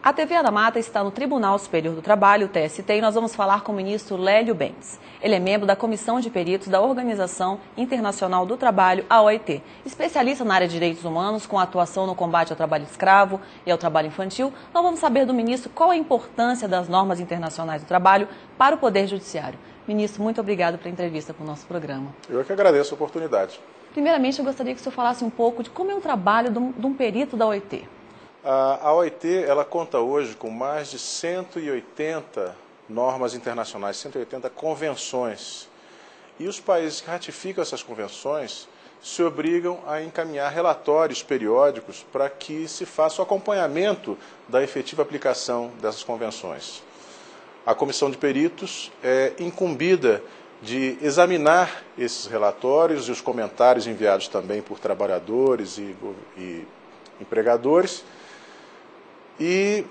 A TV da Mata está no Tribunal Superior do Trabalho, TST, e nós vamos falar com o ministro Lélio Bentes. Ele é membro da Comissão de Peritos da Organização Internacional do Trabalho, a OIT. Especialista na área de direitos humanos, com atuação no combate ao trabalho escravo e ao trabalho infantil, nós vamos saber do ministro qual a importância das normas internacionais do trabalho para o Poder Judiciário. Ministro, muito obrigado pela entrevista com o nosso programa. Eu é que agradeço a oportunidade. Primeiramente, eu gostaria que o senhor falasse um pouco de como é o trabalho de um perito da OIT. A OIT ela conta hoje com mais de 180 normas internacionais, 180 convenções. E os países que ratificam essas convenções se obrigam a encaminhar relatórios periódicos para que se faça o acompanhamento da efetiva aplicação dessas convenções. A Comissão de Peritos é incumbida de examinar esses relatórios e os comentários enviados também por trabalhadores e empregadores e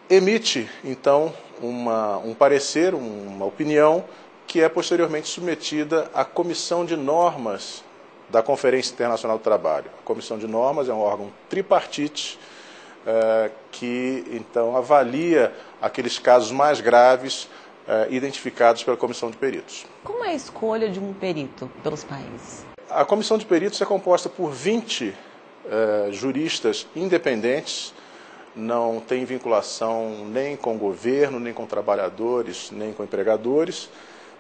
emite, então, um parecer, uma opinião, que é posteriormente submetida à Comissão de Normas da Conferência Internacional do Trabalho. A Comissão de Normas é um órgão tripartite que, então, avalia aqueles casos mais graves identificados pela Comissão de Peritos. Como é a escolha de um perito pelos países? A Comissão de Peritos é composta por 20 juristas independentes, não tem vinculação nem com o governo, nem com trabalhadores, nem com empregadores,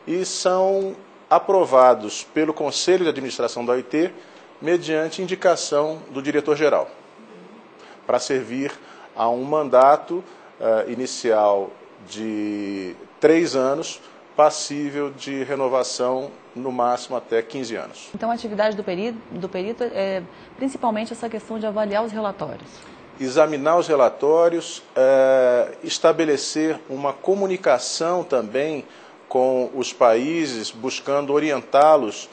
e são aprovados pelo Conselho de Administração da OIT mediante indicação do diretor-geral, para servir a um mandato inicial de 3 anos, passível de renovação no máximo até 15 anos. Então a atividade do perito é principalmente essa questão de avaliar os relatórios. Examinar os relatórios, estabelecer uma comunicação também com os países, buscando orientá-los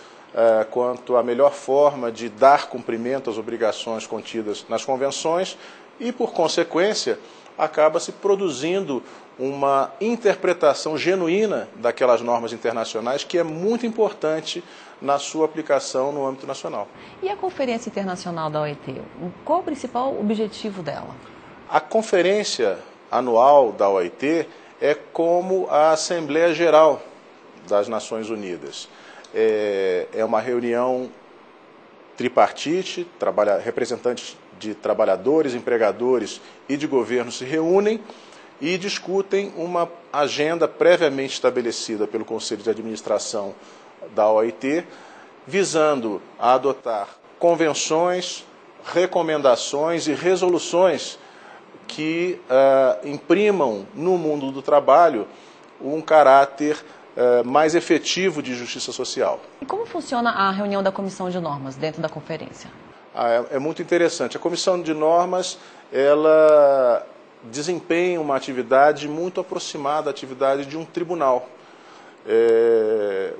quanto à melhor forma de dar cumprimento às obrigações contidas nas convenções e, por consequência, acaba se produzindo uma interpretação genuína daquelas normas internacionais que é muito importante na sua aplicação no âmbito nacional. E a Conferência Internacional da OIT, qual o principal objetivo dela? A Conferência Anual da OIT é como a Assembleia Geral das Nações Unidas. É uma reunião tripartite, representantes de trabalhadores, empregadores e de governo se reúnem e discutem uma agenda previamente estabelecida pelo Conselho de Administração da OIT, visando a adotar convenções, recomendações e resoluções que imprimam no mundo do trabalho um caráter mais efetivo de justiça social. E como funciona a reunião da Comissão de Normas dentro da conferência? É muito interessante. A Comissão de Normas, ela desempenha uma atividade muito aproximada à atividade de um tribunal.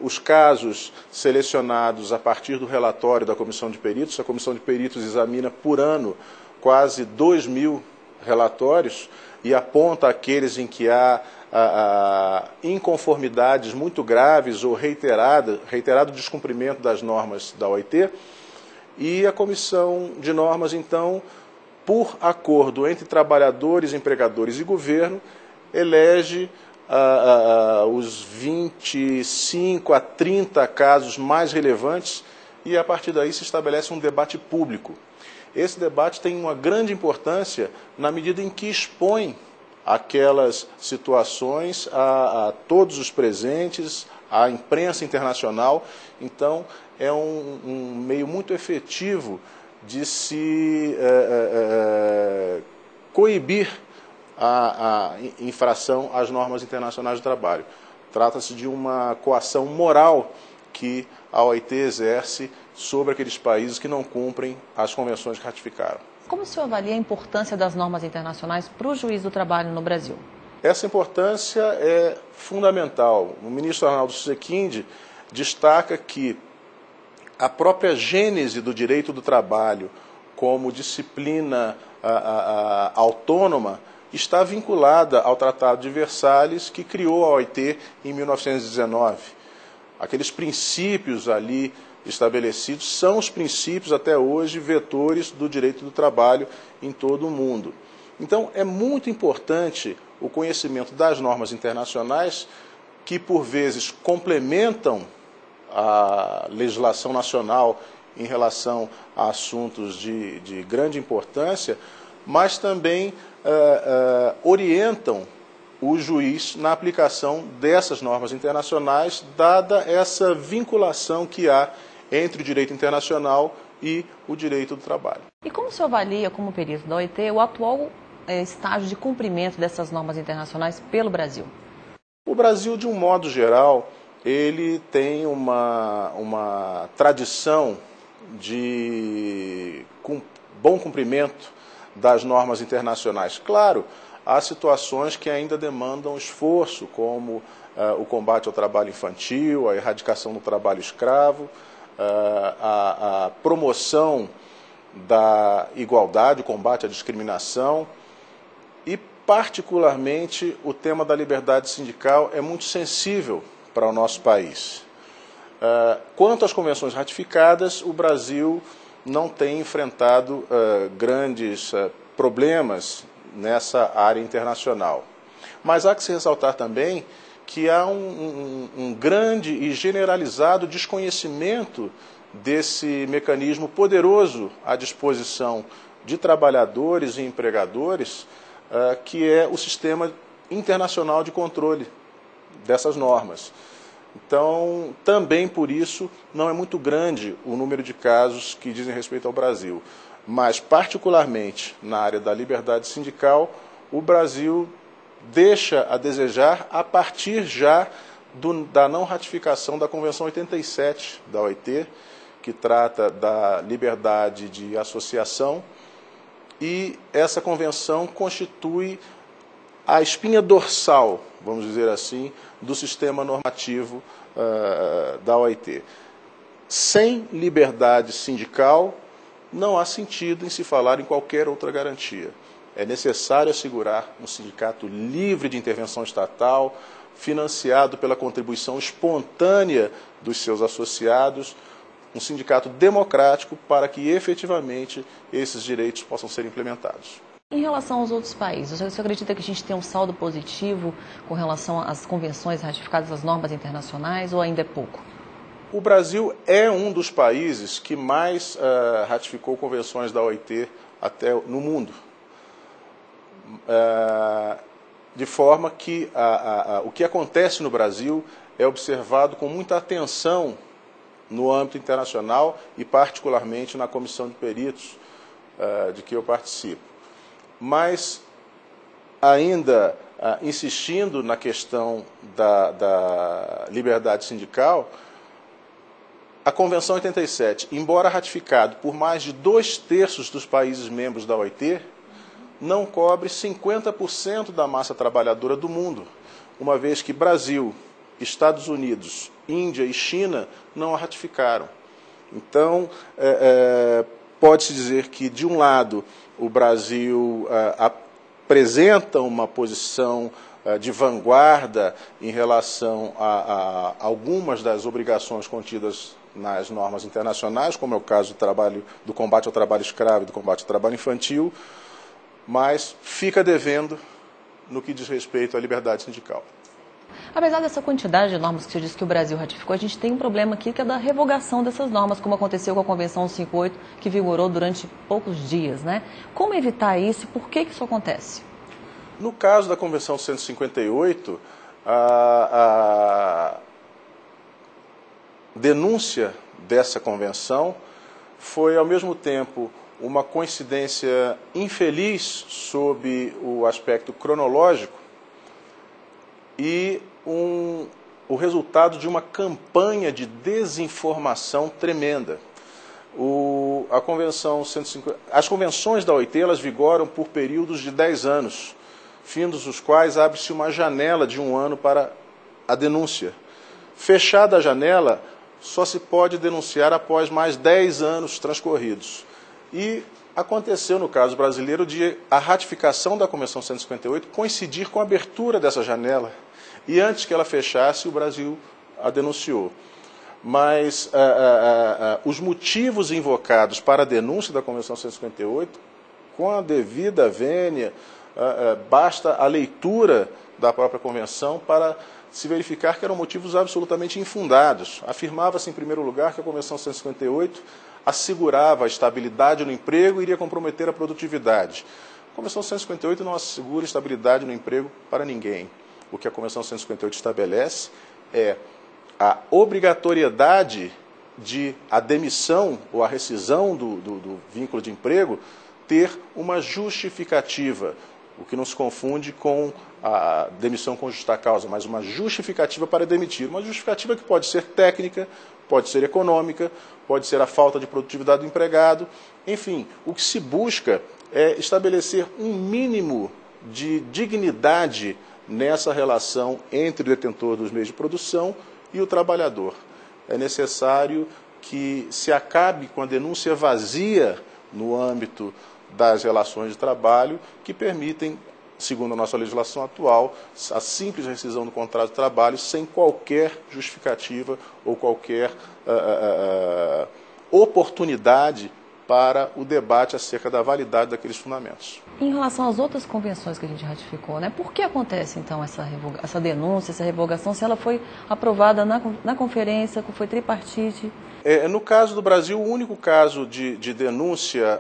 Os casos selecionados a partir do relatório da Comissão de Peritos, a Comissão de Peritos examina por ano quase 2.000 relatórios e aponta aqueles em que há inconformidades muito graves ou reiterado descumprimento das normas da OIT. E a Comissão de Normas, então, por acordo entre trabalhadores, empregadores e governo, elege os 25 a 30 casos mais relevantes e, a partir daí, se estabelece um debate público. Esse debate tem uma grande importância na medida em que expõe aquelas situações a todos os presentes, à imprensa internacional. Então, é um meio muito efetivo de se coibir a infração às normas internacionais do trabalho. Trata-se de uma coação moral que a OIT exerce sobre aqueles países que não cumprem as convenções que ratificaram. Como o senhor avalia a importância das normas internacionais para o juiz do trabalho no Brasil? Essa importância é fundamental. O ministro Arnaldo Susequinde destaca que a própria gênese do direito do trabalho como disciplina autônoma está vinculada ao Tratado de Versalhes, que criou a OIT em 1919. Aqueles princípios ali estabelecidos são os princípios até hoje vetores do direito do trabalho em todo o mundo. Então, é muito importante o conhecimento das normas internacionais que, por vezes, complementam a legislação nacional em relação a assuntos de grande importância, mas também orientam o juiz na aplicação dessas normas internacionais, dada essa vinculação que há entre o direito internacional e o direito do trabalho. E como o senhor avalia, como perito da OIT, o atual estágio de cumprimento dessas normas internacionais pelo Brasil? O Brasil, de um modo geral, ele tem uma tradição de bom cumprimento das normas internacionais. Claro, há situações que ainda demandam esforço, como o combate ao trabalho infantil, a erradicação do trabalho escravo, a promoção da igualdade, o combate à discriminação e, particularmente, o tema da liberdade sindical é muito sensível para o nosso país. Quanto às convenções ratificadas, o Brasil não tem enfrentado grandes problemas nessa área internacional. Mas há que se ressaltar também que há um grande e generalizado desconhecimento desse mecanismo poderoso à disposição de trabalhadores e empregadores, que é o sistema internacional de controle dessas normas. Então, também por isso, não é muito grande o número de casos que dizem respeito ao Brasil. Mas, particularmente na área da liberdade sindical, o Brasil deixa a desejar a partir já da não ratificação da Convenção 87 da OIT, que trata da liberdade de associação, e essa convenção constitui a espinha dorsal, vamos dizer assim, do sistema normativo da OIT. Sem liberdade sindical, não há sentido em se falar em qualquer outra garantia. É necessário assegurar um sindicato livre de intervenção estatal, financiado pela contribuição espontânea dos seus associados, um sindicato democrático para que efetivamente esses direitos possam ser implementados. Em relação aos outros países, você acredita que a gente tem um saldo positivo com relação às convenções ratificadas, às normas internacionais, ou ainda é pouco? O Brasil é um dos países que mais ratificou convenções da OIT até no mundo. De forma que o que acontece no Brasil é observado com muita atenção no âmbito internacional e particularmente na comissão de peritos de que eu participo. Mas, ainda insistindo na questão da liberdade sindical, a Convenção 87, embora ratificada por mais de 2/3 dos países membros da OIT, não cobre 50% da massa trabalhadora do mundo, uma vez que Brasil, Estados Unidos, Índia e China não a ratificaram. Então, pode-se dizer que, de um lado, o Brasil apresenta uma posição de vanguarda em relação a algumas das obrigações contidas nas normas internacionais, como é o caso do combate ao trabalho escravo e do combate ao trabalho infantil, mas fica devendo no que diz respeito à liberdade sindical. Apesar dessa quantidade de normas que você disse que o Brasil ratificou, a gente tem um problema aqui que é da revogação dessas normas, como aconteceu com a Convenção 158, que vigorou durante poucos dias, né? Como evitar isso e por que isso acontece? No caso da Convenção 158, a denúncia dessa convenção foi, ao mesmo tempo, uma coincidência infeliz sob o aspecto cronológico e o resultado de uma campanha de desinformação tremenda. As convenções da OIT elas vigoram por períodos de 10 anos, findos os quais abre-se uma janela de 1 ano para a denúncia. Fechada a janela, só se pode denunciar após mais 10 anos transcorridos. E aconteceu, no caso brasileiro, de a ratificação da Convenção 158 coincidir com a abertura dessa janela. E antes que ela fechasse, o Brasil a denunciou. Mas os motivos invocados para a denúncia da Convenção 158 com a devida vênia, basta a leitura da própria Convenção para se verificar que eram motivos absolutamente infundados. Afirmava-se, em primeiro lugar, que a Convenção 158 assegurava a estabilidade no emprego e iria comprometer a produtividade. A Convenção 158 não assegura estabilidade no emprego para ninguém. O que a Convenção 158 estabelece é a obrigatoriedade de a demissão ou a rescisão do vínculo de emprego ter uma justificativa, o que não se confunde com a demissão com justa causa, mas uma justificativa para demitir. Uma justificativa que pode ser técnica, pode ser econômica, pode ser a falta de produtividade do empregado. Enfim, o que se busca é estabelecer um mínimo de dignidade nessa relação entre o detentor dos meios de produção e o trabalhador. É necessário que se acabe com a denúncia vazia no âmbito das relações de trabalho que permitem, segundo a nossa legislação atual, a simples rescisão do contrato de trabalho sem qualquer justificativa ou qualquer oportunidade para o debate acerca da validade daqueles fundamentos. Em relação às outras convenções que a gente ratificou, né, por que acontece então essa denúncia, essa revogação, se ela foi aprovada na conferência, que foi tripartite? No caso do Brasil, o único caso de denúncia,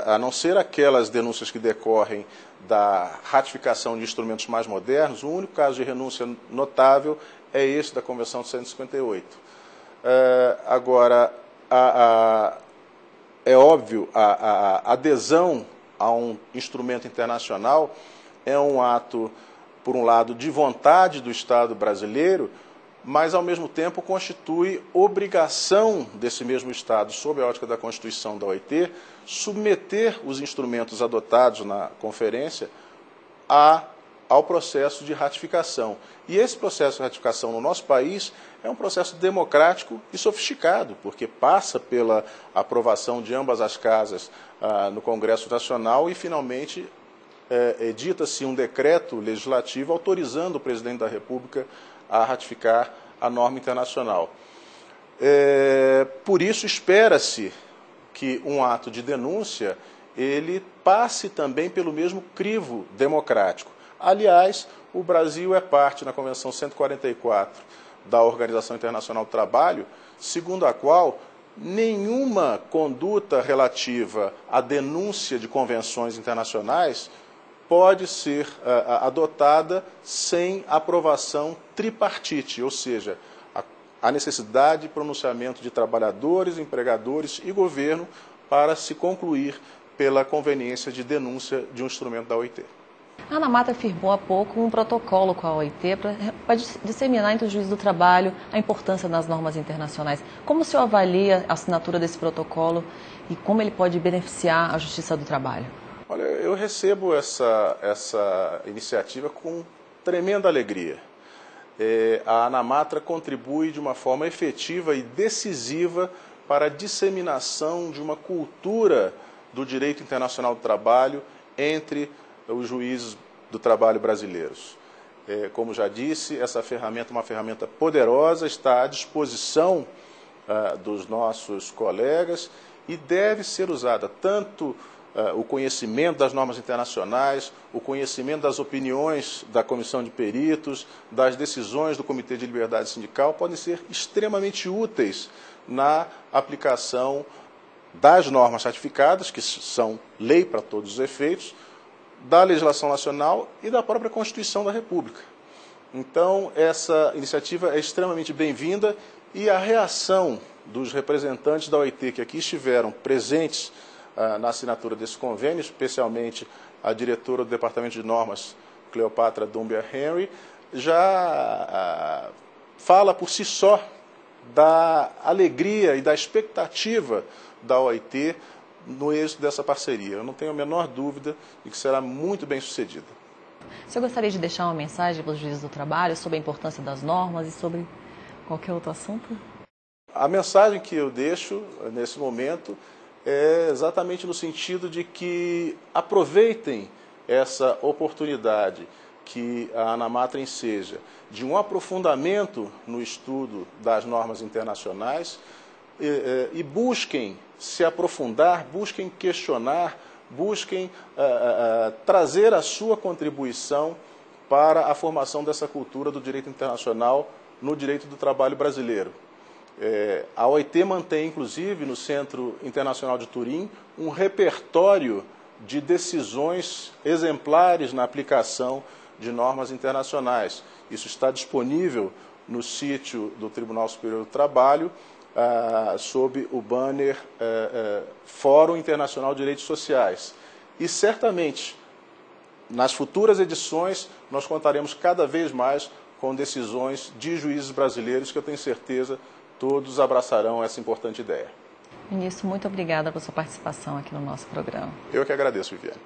a não ser aquelas denúncias que decorrem da ratificação de instrumentos mais modernos, o único caso de renúncia notável é esse da Convenção de 158. Agora, é óbvio, a adesão a um instrumento internacional é um ato, por um lado, de vontade do Estado brasileiro, mas, ao mesmo tempo, constitui obrigação desse mesmo Estado, sob a ótica da Constituição da OIT, submeter os instrumentos adotados na conferência ao processo de ratificação. E esse processo de ratificação no nosso país é um processo democrático e sofisticado, porque passa pela aprovação de ambas as casas no Congresso Nacional e, finalmente, edita-se um decreto legislativo autorizando o presidente da República a ratificar a norma internacional. Por isso, espera-se que um ato de denúncia ele passe também pelo mesmo crivo democrático. Aliás, o Brasil é parte na Convenção 144 da Organização Internacional do Trabalho, segundo a qual nenhuma conduta relativa à denúncia de convenções internacionais pode ser adotada sem aprovação tripartite, ou seja, a necessidade de pronunciamento de trabalhadores, empregadores e governo para se concluir pela conveniência de denúncia de um instrumento da OIT. A ANAMATRA firmou há pouco um protocolo com a OIT para disseminar entre os juízes do trabalho a importância das normas internacionais. Como o senhor avalia a assinatura desse protocolo e como ele pode beneficiar a Justiça do Trabalho? Olha, eu recebo essa iniciativa com tremenda alegria. A ANAMATRA contribui de uma forma efetiva e decisiva para a disseminação de uma cultura do direito internacional do trabalho entre os juízes do trabalho brasileiros. Como já disse, essa ferramenta é uma ferramenta poderosa, está à disposição dos nossos colegas e deve ser usada tanto o conhecimento das normas internacionais, o conhecimento das opiniões da Comissão de Peritos, das decisões do Comitê de Liberdade Sindical, podem ser extremamente úteis na aplicação das normas ratificadas, que são lei para todos os efeitos, da legislação nacional e da própria Constituição da República. Então, essa iniciativa é extremamente bem-vinda e a reação dos representantes da OIT que aqui estiveram presentes na assinatura desse convênio, especialmente a diretora do Departamento de Normas, Cleopatra Dumbier Henry, já fala por si só da alegria e da expectativa da OIT no êxito dessa parceria. Eu não tenho a menor dúvida de que será muito bem sucedida. O senhor gostaria de deixar uma mensagem para os juízes do trabalho sobre a importância das normas e sobre qualquer outro assunto? A mensagem que eu deixo nesse momento é exatamente no sentido de que aproveitem essa oportunidade que a ANAMATRA enseja de um aprofundamento no estudo das normas internacionais e busquem se aprofundar, busquem questionar, busquem trazer a sua contribuição para a formação dessa cultura do direito internacional no direito do trabalho brasileiro. A OIT mantém, inclusive, no Centro Internacional de Turim, um repertório de decisões exemplares na aplicação de normas internacionais. Isso está disponível no sítio do Tribunal Superior do Trabalho, sob o banner Fórum Internacional de Direitos Sociais. E certamente, nas futuras edições, nós contaremos cada vez mais com decisões de juízes brasileiros que eu tenho certeza todos abraçarão essa importante ideia. Ministro, muito obrigada pela sua participação aqui no nosso programa. Eu que agradeço, Viviane.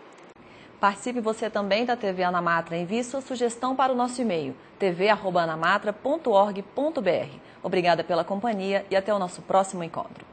Participe você também da TV Anamatra. Envie sua sugestão para o nosso e-mail, tv@anamatra.org.br. Obrigada pela companhia e até o nosso próximo encontro.